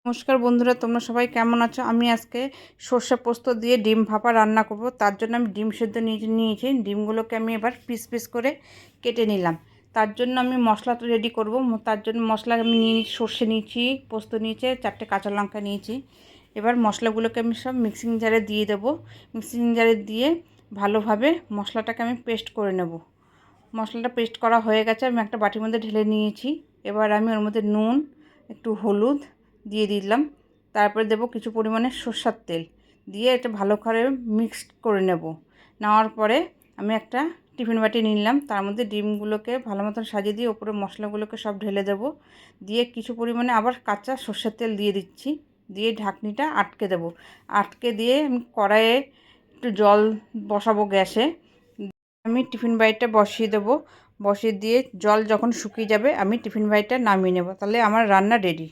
নমস্কার বন্ধুরা, তোমরা সবাই কেমন আছো? আমি আজকে সর্ষে পোস্ত দিয়ে ডিম ভাপা রান্না করব। তার জন্য আমি ডিম সেদ্ধ নিয়েছি। ডিমগুলোকে আমি এবার পিস পিস করে কেটে নিলাম। তার জন্য আমি মশলাটা রেডি করব। তার জন্য মশলা আমি নিয়েছি, সর্ষে নিয়েছি, পোস্ত নিয়েছি, 4টে কাঁচা লঙ্কা নিয়েছি। এবার মশলাগুলোকে আমি সব মিক্সিং জারে দিয়ে দেবো। মিক্সিং জারে দিয়ে ভালোভাবে মশলাটাকে আমি পেস্ট করে নেব। মশলাটা পেস্ট করা হয়ে গেছে, আমি একটা বাটির মধ্যে ঢেলে নিয়েছি। এবার আমি ওর মধ্যে নুন, একটু হলুদ দিয়ে দিলাম। তারপরে দেব কিছু পরিমাণে সরষের তেল, দিয়ে এটা ভালো করে মিক্সড করে নেব। নেওয়ার পরে আমি একটা টিফিন বাটি নিলাম, তার মধ্যে ডিমগুলোকে ভালো মতন সাজিয়ে দিয়ে ওপরে মশলাগুলোকে সব ঢেলে দেব। দিয়ে কিছু পরিমাণে আবার কাঁচা সরষের তেল দিয়ে দিচ্ছি, দিয়ে ঢাকনিটা আটকে দেব। আটকে দিয়ে আমি কড়াইয়ে একটু জল বসাবো গ্যাসে। আমি টিফিন বাটিটা বসিয়ে দেবো। বসিয়ে দিয়ে জল যখন শুকিয়ে যাবে আমি টিফিন বাটিটা নামিয়ে নেব। তাহলে আমার রান্না রেডি।